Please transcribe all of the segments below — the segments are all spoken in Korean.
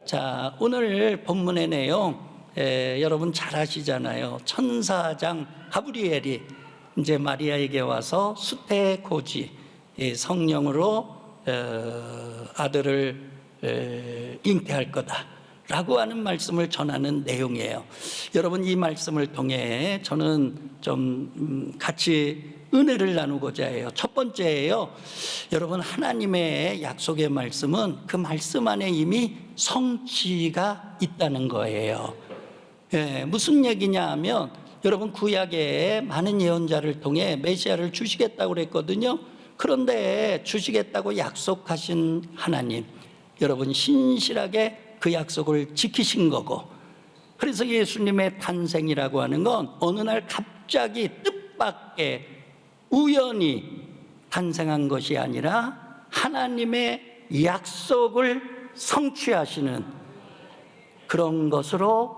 자, 오늘 본문의 내용 여러분 잘 아시잖아요. 천사장 가브리엘이 이제 마리아에게 와서 수태고지 성령으로 아들을 잉태할 거다라고 하는 말씀을 전하는 내용이에요. 여러분, 이 말씀을 통해 저는 좀 같이 은혜를 나누고자 해요. 첫 번째예요. 여러분, 하나님의 약속의 말씀은 그 말씀 안에 이미 성취가 있다는 거예요. 무슨 얘기냐 하면, 여러분, 구약에 많은 예언자를 통해 메시아를 주시겠다고 그랬거든요. 그런데 주시겠다고 약속하신 하나님, 여러분 신실하게 그 약속을 지키신 거고, 그래서 예수님의 탄생이라고 하는 건 어느 날 갑자기 뜻밖의 우연히 탄생한 것이 아니라 하나님의 약속을 성취하시는 그런 것으로,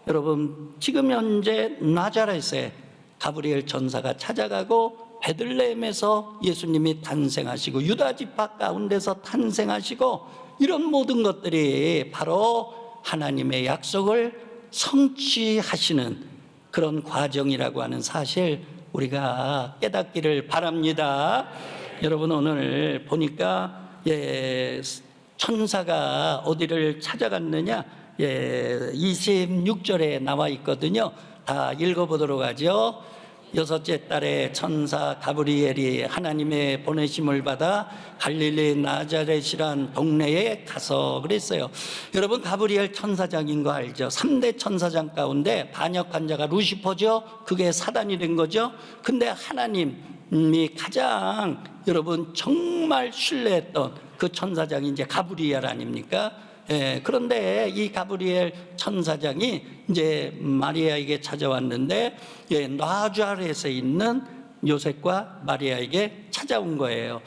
여러분, 지금 현재 나자렛에 가브리엘 천사가 찾아가고 베들레헴에서 예수님이 탄생하시고 유다 지파 가운데서 탄생하시고, 이런 모든 것들이 바로 하나님의 약속을 성취하시는 그런 과정이라고 하는 사실, 우리가 깨닫기를 바랍니다. 여러분, 오늘 보니까 천사가 어디를 찾아갔느냐, 26절에 나와 있거든요. 다 읽어보도록 하죠. 여섯째 달에 천사 가브리엘이 하나님의 보내심을 받아 갈릴리 나자렛이란 동네에 가서 그랬어요. 여러분, 가브리엘 천사장인 거 알죠? 3대 천사장 가운데 반역한 자가 루시퍼죠. 그게 사단이 된 거죠. 근데 하나님이 가장 여러분 정말 신뢰했던 그 천사장이 이제 가브리엘 아닙니까? 그런데 이 가브리엘 천사장이 이제 마리아에게 찾아왔는데, 나자렛에 있는 요셉과 마리아에게 찾아온 거예요.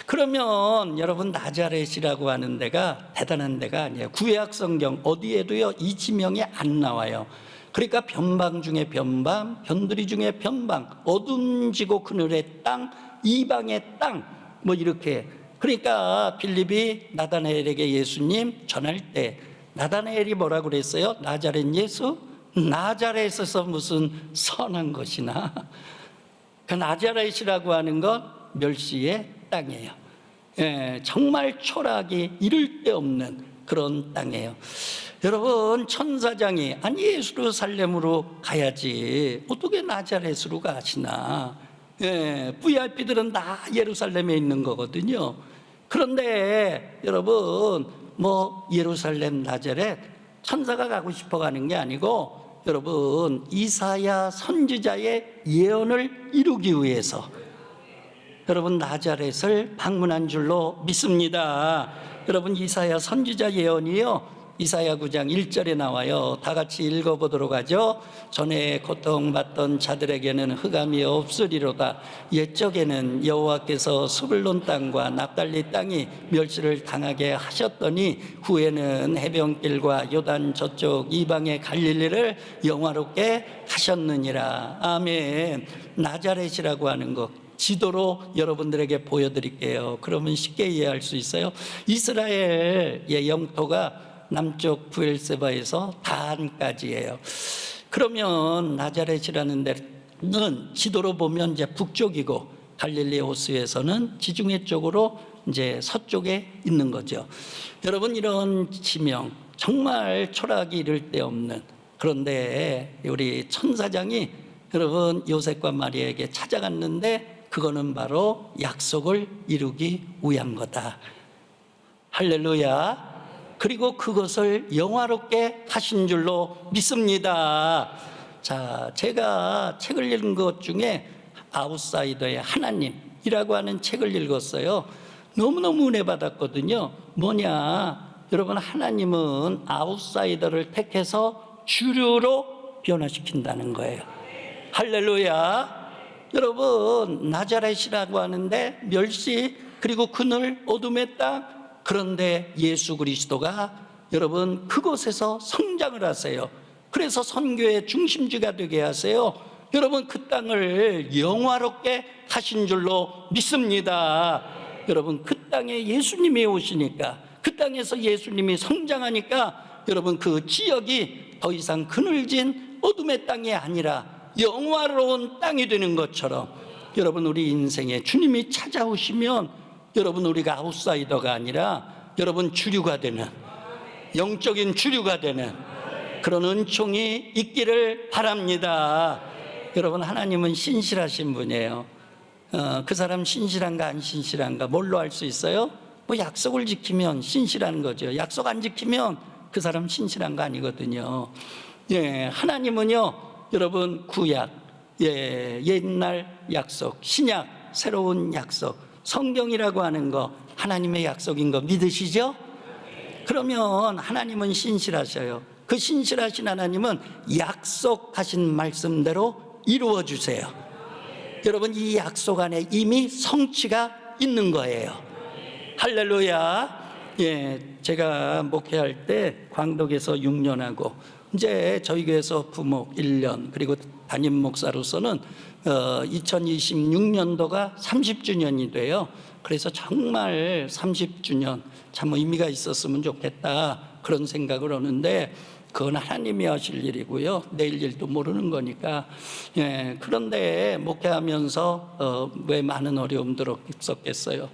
그러면 여러분, 나자렛이라고 하는 데가 대단한 데가 아니에요. 구약 성경 어디에도요 이 지명이 안 나와요. 그러니까 변방 중에 변방, 변두리 중에 변방, 어둠지고 그늘의 땅, 이방의 땅, 뭐 이렇게. 그러니까 빌립이 나다나엘에게 예수님 전할 때 나다나엘이 뭐라고 그랬어요? 나자렛 예수? 나자렛에서 무슨 선한 것이나. 그 나자렛이라고 하는 건 멸시의 땅이에요. 정말 초라하기 이를 데 없는 그런 땅이에요. 여러분, 천사장이 아니 예루살렘으로 가야지 어떻게 나자렛으로 가시나. VIP들은 다 예루살렘에 있는 거거든요. 그런데 여러분, 뭐 예루살렘 나자렛 천사가 가고 싶어 가는 게 아니고, 여러분, 이사야 선지자의 예언을 이루기 위해서 여러분 나자렛을 방문한 줄로 믿습니다. 여러분, 이사야 선지자 예언이요, 이사야 9장 1절에 나와요. 다 같이 읽어보도록 하죠. 전에 고통받던 자들에게는 흑암이 없으리로다. 옛적에는 여호와께서 스불론 땅과 납달리 땅이 멸시를 당하게 하셨더니 후에는 해변길과 요단 저쪽 이방의 갈릴리를 영화롭게 하셨느니라. 아멘. 나자렛이라고 하는 것 지도로 여러분들에게 보여드릴게요. 그러면 쉽게 이해할 수 있어요. 이스라엘의 영토가 남쪽 부엘세바에서 단까지예요. 그러면 나자렛이라는 데는 지도로 보면 이제 북쪽이고, 갈릴리 호수에서는 지중해 쪽으로 이제 서쪽에 있는 거죠. 여러분, 이런 지명 정말 초라하기 이를 데 없는, 그런데 우리 천사장이 여러분 요셉과 마리아에게 찾아갔는데 그거는 바로 약속을 이루기 위한 거다. 할렐루야. 그리고 그것을 영화롭게 하신 줄로 믿습니다. 자, 제가 책을 읽은 것 중에 아웃사이더의 하나님이라고 하는 책을 읽었어요. 너무너무 은혜 받았거든요. 뭐냐, 여러분, 하나님은 아웃사이더를 택해서 주류로 변화시킨다는 거예요. 할렐루야. 여러분, 나자렛이라고 하는데 멸시, 그리고 그늘, 어둠의 땅, 그런데 예수 그리스도가 여러분 그곳에서 성장을 하세요. 그래서 선교의 중심지가 되게 하세요. 여러분, 그 땅을 영화롭게 하신 줄로 믿습니다. 여러분, 그 땅에 예수님이 오시니까 그 땅에서 예수님이 성장하니까 여러분 그 지역이 더 이상 그늘진 어둠의 땅이 아니라 영화로운 땅이 되는 것처럼 여러분 우리 인생에 주님이 찾아오시면 여러분 우리가 아웃사이더가 아니라 여러분 주류가 되는, 영적인 주류가 되는 그런 은총이 있기를 바랍니다. 여러분 하나님은 신실하신 분이에요. 그 사람 신실한가 안 신실한가 뭘로 알 수 있어요? 뭐 약속을 지키면 신실한 거죠. 약속 안 지키면 그 사람 신실한 거 아니거든요. 예, 하나님은요 여러분 구약, 옛날 약속, 신약, 새로운 약속, 성경이라고 하는 거 하나님의 약속인 거 믿으시죠? 그러면 하나님은 신실하셔요. 그 신실하신 하나님은 약속하신 말씀대로 이루어 주세요. 여러분 이 약속 안에 이미 성취가 있는 거예요. 할렐루야. 예, 제가 목회할 때 광덕에서 6년 하고 이제 저희 교회에서 부목 1년 그리고 담임 목사로서는 2026년도가 30주년이 돼요. 그래서 정말 30주년 참 의미가 있었으면 좋겠다 그런 생각을 하는데 그건 하나님이 하실 일이고요. 내일 일도 모르는 거니까. 예, 그런데 목회하면서 왜 많은 어려움들이 있었겠어요.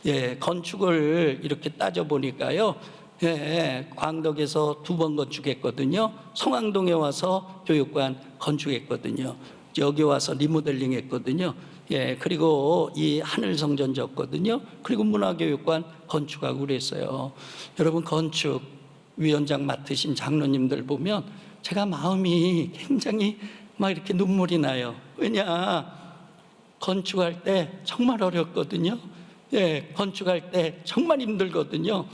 예, 건축을 이렇게 따져보니까요. 예, 광덕에서 2번 건축했거든요. 성황동에 와서 교육관 건축했거든요. 여기 와서 리모델링 했거든요. 예, 그리고 이 하늘성전 졌거든요. 그리고 문화교육관 건축하고 그랬어요. 여러분 건축 위원장 맡으신 장로님들 보면 제가 마음이 굉장히 막 이렇게 눈물이 나요. 왜냐? 건축할 때 정말 어렵거든요. 예, 건축할 때 정말 힘들거든요.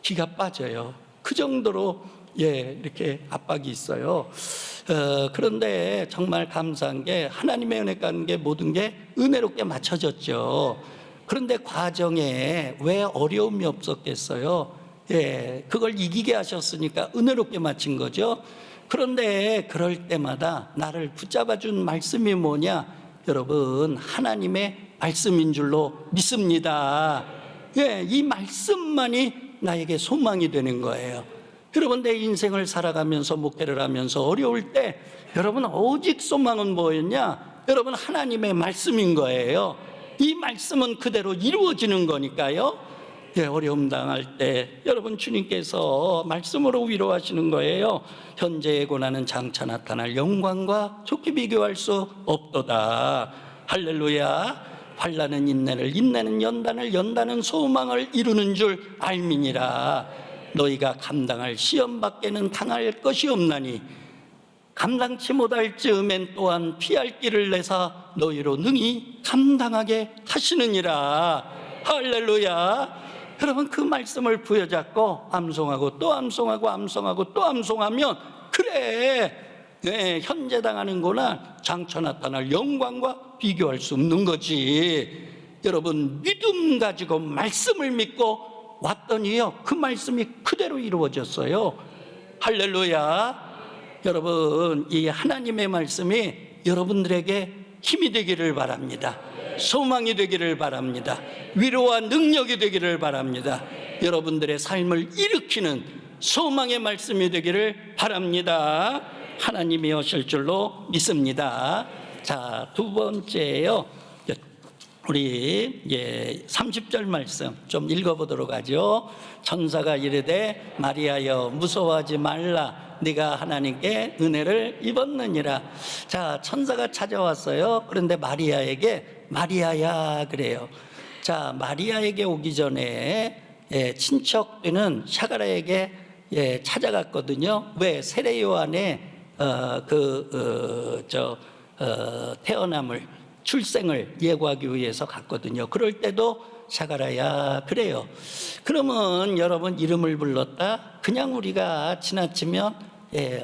기가 빠져요. 그 정도로 예, 이렇게 압박이 있어요. 그런데 정말 감사한 게 하나님의 은혜 가는 게 모든 게 은혜롭게 맞춰졌죠. 그런데 과정에 왜 어려움이 없었겠어요? 예, 그걸 이기게 하셨으니까 은혜롭게 마친 거죠. 그런데 그럴 때마다 나를 붙잡아준 말씀이 뭐냐? 여러분 하나님의 말씀인 줄로 믿습니다. 예, 이 말씀만이 나에게 소망이 되는 거예요. 여러분 내 인생을 살아가면서 목회를 하면서 어려울 때 여러분 오직 소망은 뭐였냐? 여러분 하나님의 말씀인 거예요. 이 말씀은 그대로 이루어지는 거니까요. 예, 어려움 당할 때 여러분 주님께서 말씀으로 위로하시는 거예요. 현재의 고난은 장차 나타날 영광과 좋게 비교할 수 없도다. 할렐루야. 환난은 인내를, 인내는 연단을, 연단은 소망을 이루는 줄 알미니라. 너희가 감당할 시험 밖에는 당할 것이 없나니 감당치 못할 즈음엔 또한 피할 길을 내사 너희로 능히 감당하게 하시느니라. 할렐루야. 여러분 그 말씀을 부여잡고 암송하고 또 암송하고 암송하고 또 암송하면 그래, 네, 현재 당하는 고난 장차 나타날 영광과 비교할 수 없는 거지. 여러분 믿음 가지고 말씀을 믿고 왔더니요 그 말씀이 그대로 이루어졌어요. 할렐루야. 여러분 이 하나님의 말씀이 여러분들에게 힘이 되기를 바랍니다. 소망이 되기를 바랍니다. 위로와 능력이 되기를 바랍니다. 여러분들의 삶을 일으키는 소망의 말씀이 되기를 바랍니다. 하나님이 오실 줄로 믿습니다. 자, 두 번째요. 우리 30절 말씀 좀 읽어보도록 하죠. 천사가 이르되 마리아여 무서워하지 말라. 네가 하나님께 은혜를 입었느니라. 자, 천사가 찾아왔어요. 그런데 마리아에게 마리아야 그래요. 자, 마리아에게 오기 전에 친척들은 샤가라에게 찾아갔거든요. 왜? 세례 요한의 태어남을 출생을 예고하기 위해서 갔거든요. 그럴 때도 샤가라야 그래요. 그러면 여러분 이름을 불렀다 그냥 우리가 지나치면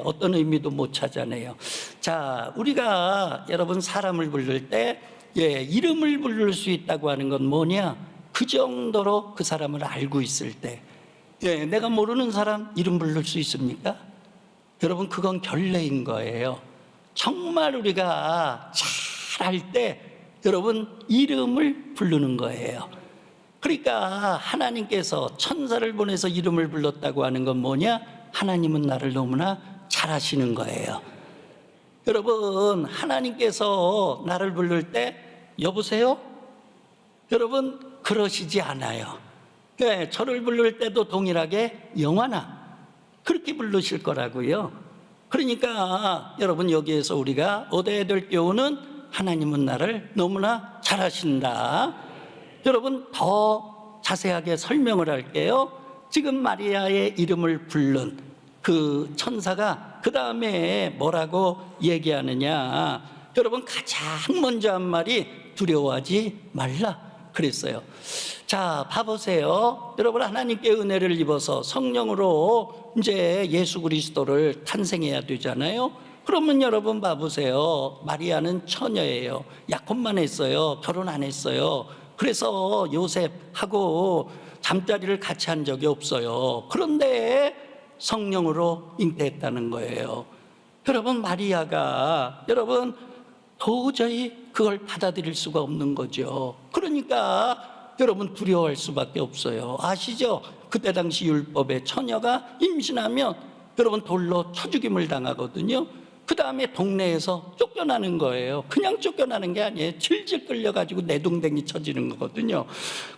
어떤 의미도 못 찾아내요. 자, 우리가 여러분 사람을 부를 때 이름을 부를 수 있다고 하는 건 뭐냐? 그 정도로 그 사람을 알고 있을 때 내가 모르는 사람 이름 부를 수 있습니까? 여러분 그건 결례인 거예요. 정말 우리가 잘 알 때 여러분 이름을 부르는 거예요. 그러니까 하나님께서 천사를 보내서 이름을 불렀다고 하는 건 뭐냐? 하나님은 나를 너무나 잘 아시는 거예요. 여러분, 하나님께서 나를 부를 때 여보세요? 여러분, 그러시지 않아요. 네, 저를 부를 때도 동일하게 영원아 그렇게 부르실 거라고요. 그러니까 여러분, 여기에서 우리가 얻어야 될 교훈은 하나님은 나를 너무나 잘 아신다. 여러분, 더 자세하게 설명을 할게요. 지금 마리아의 이름을 부른 그 천사가 그 다음에 뭐라고 얘기하느냐? 여러분, 가장 먼저 한 말이 두려워하지 말라 그랬어요. 자, 봐보세요. 여러분, 하나님께 은혜를 입어서 성령으로 이제 예수 그리스도를 탄생해야 되잖아요. 그러면 여러분 봐보세요. 마리아는 처녀예요. 약혼만 했어요. 결혼 안 했어요. 그래서 요셉하고 잠자리를 같이 한 적이 없어요. 그런데 성령으로 잉태했다는 거예요. 여러분, 마리아가 여러분 도저히 그걸 받아들일 수가 없는 거죠. 그러니까 여러분 두려워할 수밖에 없어요. 아시죠? 그때 당시 율법에 처녀가 임신하면 여러분 돌로 쳐 죽임을 당하거든요. 그 다음에 동네에서 쫓겨나는 거예요. 그냥 쫓겨나는 게 아니에요. 질질 끌려가지고 내동댕이 쳐지는 거거든요.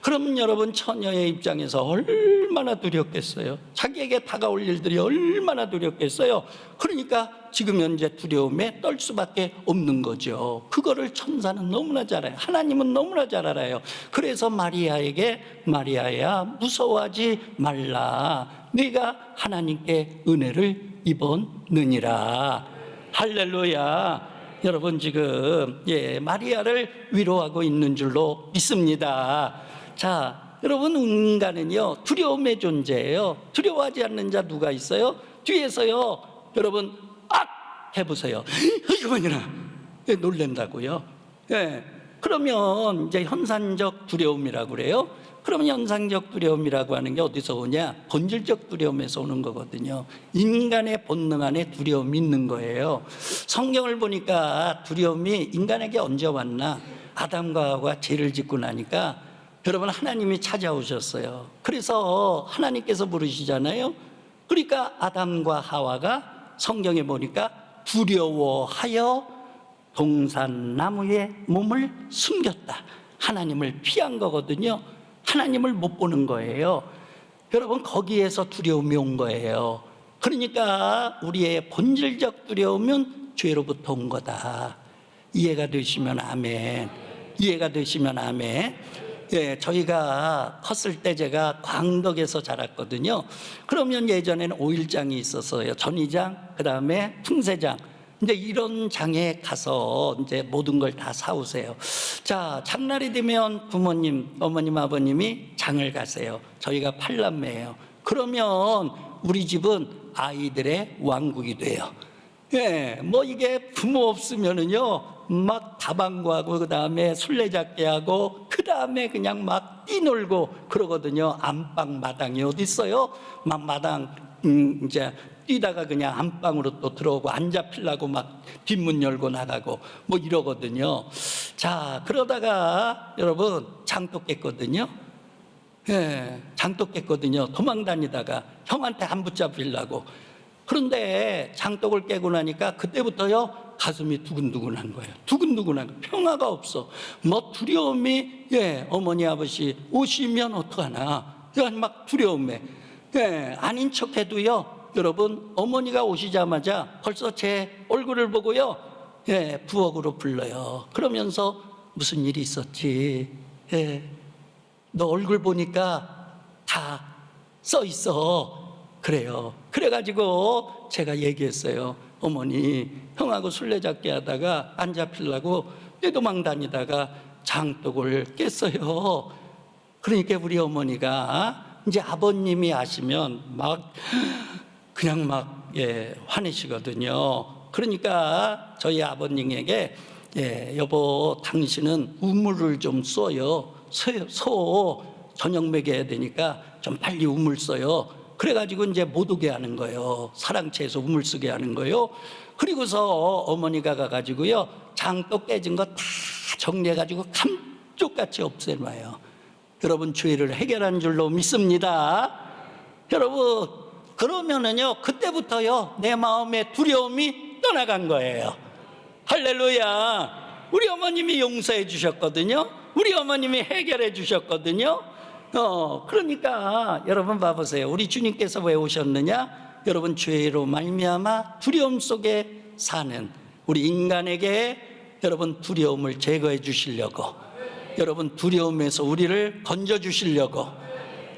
그러면 여러분, 처녀의 입장에서 얼마나 두렵겠어요. 자기에게 다가올 일들이 얼마나 두렵겠어요. 그러니까 지금 현재 두려움에 떨 수밖에 없는 거죠. 그거를 천사는 너무나 잘 알아요. 하나님은 너무나 잘 알아요. 그래서 마리아에게 마리아야 무서워하지 말라. 네가 하나님께 은혜를 입었느니라. 할렐루야. 여러분, 지금 마리아를 위로하고 있는 줄로 믿습니다. 자, 여러분, 인간은요 두려움의 존재예요. 두려워하지 않는 자 누가 있어요? 뒤에서요 여러분 악 해보세요. 이거만이나 놀랜다고요. 그러면 이제 현상적 두려움이라고 그래요. 그러면 현상적 두려움이라고 하는 게 어디서 오냐? 본질적 두려움에서 오는 거거든요. 인간의 본능 안에 두려움이 있는 거예요. 성경을 보니까 두려움이 인간에게 언제 왔나? 아담과 하와가 죄를 짓고 나니까 여러분 하나님이 찾아오셨어요. 그래서 하나님께서 부르시잖아요. 그러니까 아담과 하와가 성경에 보니까 두려워하여 동산나무에 몸을 숨겼다. 하나님을 피한 거거든요. 하나님을 못 보는 거예요. 여러분, 거기에서 두려움이 온 거예요. 그러니까 우리의 본질적 두려움은 죄로부터 온 거다. 이해가 되시면 아멘. 이해가 되시면 아멘. 저희가 컸을 때 제가 광덕에서 자랐거든요. 그러면 예전에는 5일장이 있었어요. 전의장, 그 다음에 풍세장. 이제 이런 장에 가서 이제 모든 걸 다 사오세요. 자, 장날이 되면 부모님, 어머님, 아버님이 장을 가세요. 저희가 8남매예요. 그러면 우리 집은 아이들의 왕국이 돼요. 뭐 이게 부모 없으면은요, 막 다방구하고 그 다음에 술래잡기 하고 그 다음에 그냥 막 뛰놀고 그러거든요. 안방 마당이 어디 있어요? 막 마당 이제 뛰다가 그냥 안방으로 또 들어오고 안 잡히려고 막 뒷문 열고 나가고 뭐 이러거든요. 자, 그러다가 여러분 장독 깼거든요. 장독 깼거든요. 도망 다니다가 형한테 안 붙잡히려고. 그런데 장독을 깨고 나니까 그때부터요 가슴이 두근두근한 거예요. 두근두근한 거예요. 평화가 없어. 뭐 두려움이 어머니 아버지 오시면 어떡하나 막 두려움에 아닌 척해도요 여러분 어머니가 오시자마자 벌써 제 얼굴을 보고요 부엌으로 불러요. 그러면서 무슨 일이 있었지? 너 얼굴 보니까 다 써 있어. 그래요. 그래가지고 제가 얘기했어요. 어머니, 형하고 술래잡기 하다가 안 잡히려고 떼도망 다니다가 장독을 깼어요. 그러니까 우리 어머니가 이제 아버님이 아시면 막 그냥 막 화내시거든요. 그러니까 저희 아버님에게 여보 당신은 우물을 좀 써요. 소 저녁 먹여야 되니까 좀 빨리 우물 써요. 그래가지고 이제 못 오게 하는 거예요. 사랑채에서 우물 쓰게 하는 거예요. 그리고서 어머니가 가가지고요 장독 깨진 거 다 정리해가지고 감쪽같이 없애놔요. 여러분 죄를 해결한 줄로 믿습니다. 여러분 그러면은요 그때부터요 내 마음의 두려움이 떠나간 거예요. 할렐루야. 우리 어머님이 용서해 주셨거든요. 우리 어머님이 해결해 주셨거든요. 그러니까 여러분 봐보세요. 우리 주님께서 왜 오셨느냐? 여러분 죄로 말미암아 두려움 속에 사는 우리 인간에게 여러분 두려움을 제거해 주시려고, 여러분 두려움에서 우리를 건져 주시려고,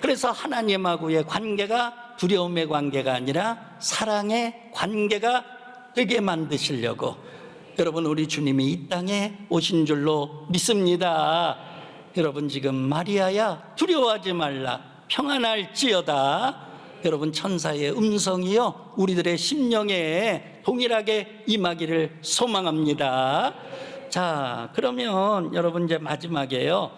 그래서 하나님하고의 관계가 두려움의 관계가 아니라 사랑의 관계가 되게 만드시려고 여러분 우리 주님이 이 땅에 오신 줄로 믿습니다. 여러분 지금 마리아야 두려워하지 말라 평안할지어다. 여러분 천사의 음성이요 우리들의 심령에 동일하게 임하기를 소망합니다. 자 그러면 여러분 이제 마지막에요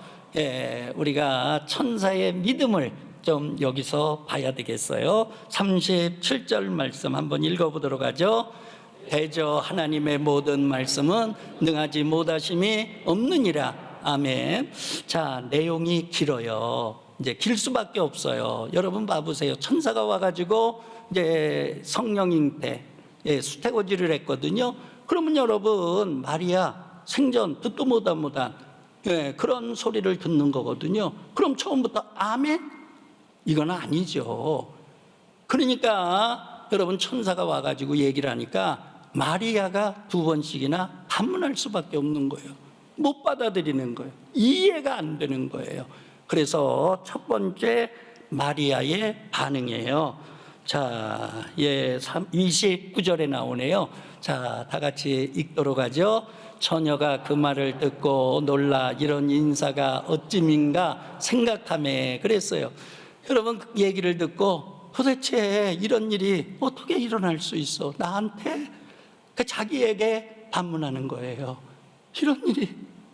우리가 천사의 믿음을 좀 여기서 봐야 되겠어요. 37절 말씀 한번 읽어보도록 하죠. 대저 하나님의 모든 말씀은 능하지 못하심이 없느니라. 아멘. 자 내용이 길어요. 이제 길 수밖에 없어요. 여러분 봐보세요. 천사가 와가지고 이제 성령 잉태 수태고지를 했거든요. 그러면 여러분 마리아 생전 듣도 못한 그런 소리를 듣는 거거든요. 그럼 처음부터 아멘? 이건 아니죠. 그러니까 여러분 천사가 와가지고 얘기를 하니까 마리아가 2번씩이나 반문할 수밖에 없는 거예요. 못 받아들이는 거예요. 이해가 안 되는 거예요. 그래서 첫 번째 마리아의 반응이에요. 자, 29절에 나오네요. 자, 다 같이 읽도록 하죠. 처녀가 그 말을 듣고 놀라 이런 인사가 어찌민가 생각하며 그랬어요. 여러분 그 얘기를 듣고 도대체 이런 일이 어떻게 일어날 수 있어? 나한테? 그 자기에게 반문하는 거예요.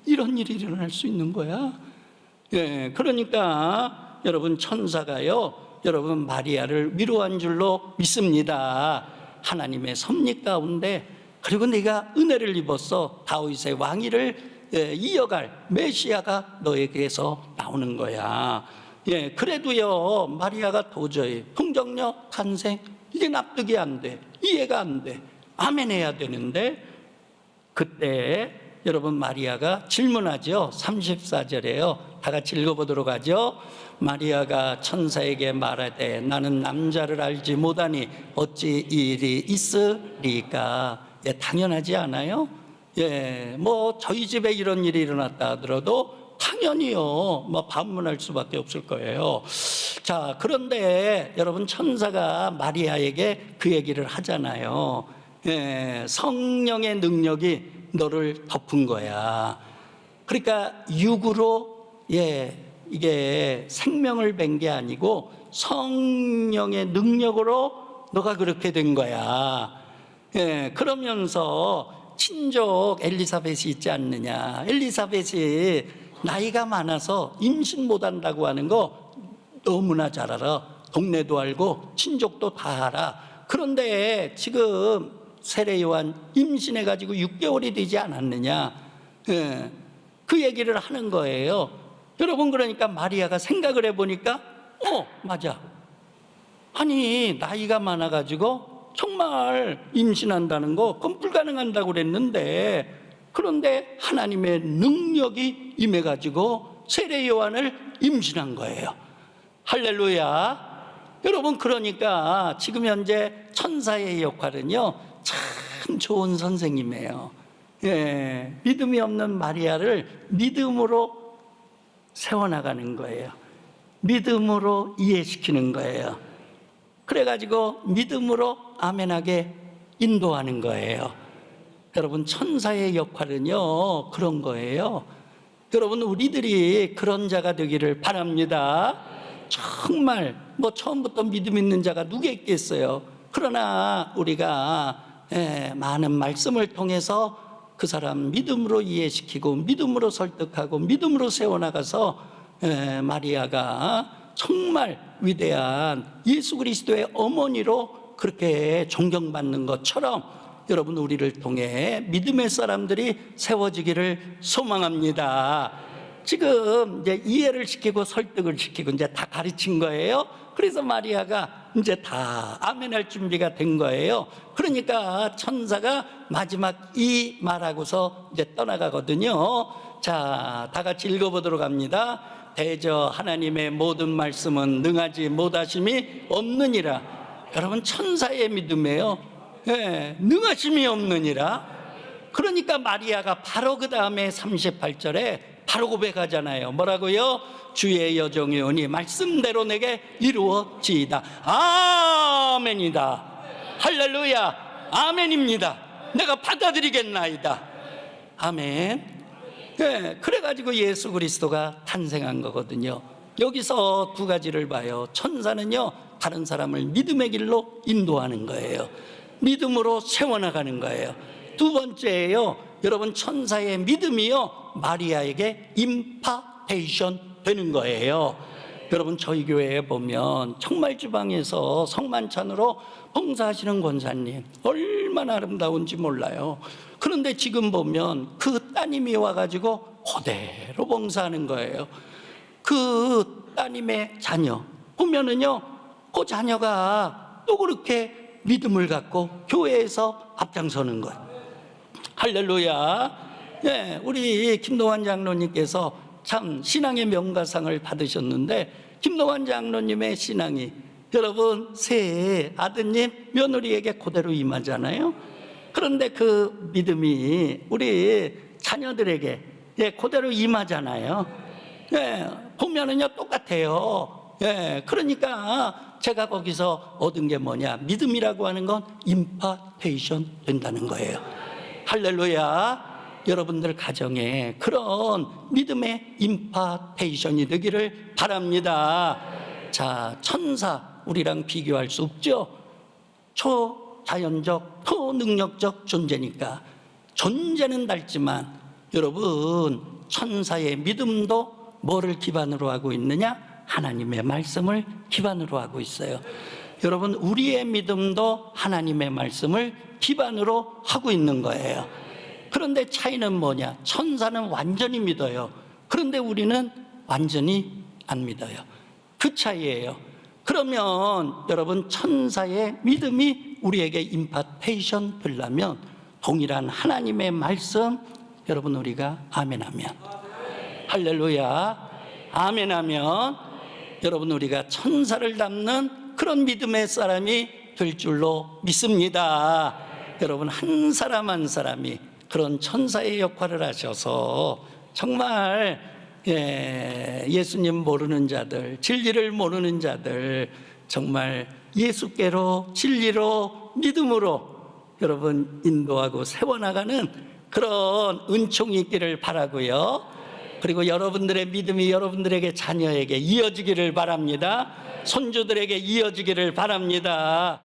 이런 일이 일어날 수 있는 거야? 그러니까 여러분 천사가요 여러분 마리아를 위로한 줄로 믿습니다. 하나님의 섭리 가운데 그리고 네가 은혜를 입었어. 다윗의 왕위를 이어갈 메시아가 너에게서 나오는 거야. 그래도요 마리아가 도저히 풍정녀 탄생 이게 납득이 안 돼. 이해가 안 돼. 아멘 해야 되는데 그때 여러분 마리아가 질문하죠. 34절에요. 다 같이 읽어보도록 하죠. 마리아가 천사에게 말하되 나는 남자를 알지 못하니 어찌 이 일이 있으리까. 당연하지 않아요? 뭐 저희 집에 이런 일이 일어났다 하더라도 당연히요 뭐 반문할 수밖에 없을 거예요. 자 그런데 여러분 천사가 마리아에게 그 얘기를 하잖아요. 성령의 능력이 너를 덮은 거야. 그러니까 육으로 이게 생명을 뵌 게 아니고 성령의 능력으로 너가 그렇게 된 거야. 그러면서 친족 엘리사벳이 있지 않느냐. 엘리사벳이 나이가 많아서 임신 못한다고 하는 거 너무나 잘 알아. 동네도 알고 친족도 다 알아. 그런데 지금 세례 요한 임신해가지고 6개월이 되지 않았느냐. 그 얘기를 하는 거예요. 여러분 그러니까 마리아가 생각을 해보니까 맞아. 아니 나이가 많아가지고 정말 임신한다는 거 그건 불가능한다고 그랬는데 그런데 하나님의 능력이 임해가지고 세례 요한을 임신한 거예요. 할렐루야. 여러분 그러니까 지금 현재 천사의 역할은요 참 좋은 선생님이에요. 믿음이 없는 마리아를 믿음으로 세워나가는 거예요. 믿음으로 이해시키는 거예요. 그래가지고 믿음으로 아멘하게 인도하는 거예요. 여러분 천사의 역할은요 그런 거예요. 여러분 우리들이 그런 자가 되기를 바랍니다. 정말 뭐 처음부터 믿음 있는 자가 누구 있겠어요. 그러나 우리가 많은 말씀을 통해서 그 사람 믿음으로 이해시키고 믿음으로 설득하고 믿음으로 세워나가서 마리아가 정말 위대한 예수 그리스도의 어머니로 그렇게 존경받는 것처럼 여러분 우리를 통해 믿음의 사람들이 세워지기를 소망합니다. 지금 이제 이해를 시키고 설득을 시키고 이제 다 가르친 거예요. 그래서 마리아가 이제 다 아멘할 준비가 된 거예요. 그러니까 천사가 마지막 이 말하고서 이제 떠나가거든요. 자, 다 같이 읽어보도록 합니다. 대저 하나님의 모든 말씀은 능하지 못하심이 없느니라. 여러분, 천사의 믿음이에요. 예, 능하심이 없느니라. 그러니까 마리아가 바로 그 다음에 38절에 바로 고백하잖아요. 뭐라고요? 주의 여종이 오니 말씀대로 내게 이루어지이다. 아멘이다. 할렐루야. 아멘입니다. 내가 받아들이겠나이다. 아멘. 네, 그래가지고 예수 그리스도가 탄생한 거거든요. 여기서 두 가지를 봐요. 천사는요, 다른 사람을 믿음의 길로 인도하는 거예요. 믿음으로 세워나가는 거예요. 두 번째예요. 여러분, 천사의 믿음이요, 마리아에게 임파테이션 되는 거예요. 여러분, 저희 교회에 보면 정말 지방에서 성만찬으로 봉사하시는 권사님 얼마나 아름다운지 몰라요. 그런데 지금 보면 그 따님이 와가지고 그대로 봉사하는 거예요. 그 따님의 자녀 보면은요, 그 자녀가 또 그렇게 믿음을 갖고 교회에서 앞장서는 거예요. 할렐루야. 예, 우리 김동환 장로님께서 참 신앙의 명가상을 받으셨는데, 김동환 장로님의 신앙이 여러분 새 아드님 며느리에게 그대로 임하잖아요. 그런데 그 믿음이 우리 자녀들에게 그대로 임하잖아요. 예, 보면은요 똑같아요. 예, 그러니까 제가 거기서 얻은 게 뭐냐? 믿음이라고 하는 건 임파테이션 된다는 거예요. 할렐루야. 여러분들 가정에 그런 믿음의 임파테이션이 되기를 바랍니다. 자, 천사 우리랑 비교할 수 없죠. 초자연적, 초능력적 존재니까 존재는 닮지만 여러분, 천사의 믿음도 뭐를 기반으로 하고 있느냐? 하나님의 말씀을 기반으로 하고 있어요. 여러분, 우리의 믿음도 하나님의 말씀을 기반으로 하고 있는 거예요. 그런데 차이는 뭐냐? 천사는 완전히 믿어요. 그런데 우리는 완전히 안 믿어요. 그 차이예요. 그러면 여러분, 천사의 믿음이 우리에게 임파테이션 되려면 동일한 하나님의 말씀, 여러분 우리가 아멘하면, 할렐루야, 아멘하면 여러분 우리가 천사를 닮는 그런 믿음의 사람이 될 줄로 믿습니다. 여러분, 한 사람 한 사람이 그런 천사의 역할을 하셔서 정말 예수님 모르는 자들, 진리를 모르는 자들 정말 예수께로, 진리로, 믿음으로 여러분 인도하고 세워나가는 그런 은총이 있기를 바라고요. 그리고 여러분들의 믿음이 여러분들에게, 자녀에게 이어지기를 바랍니다. 손주들에게 이어지기를 바랍니다.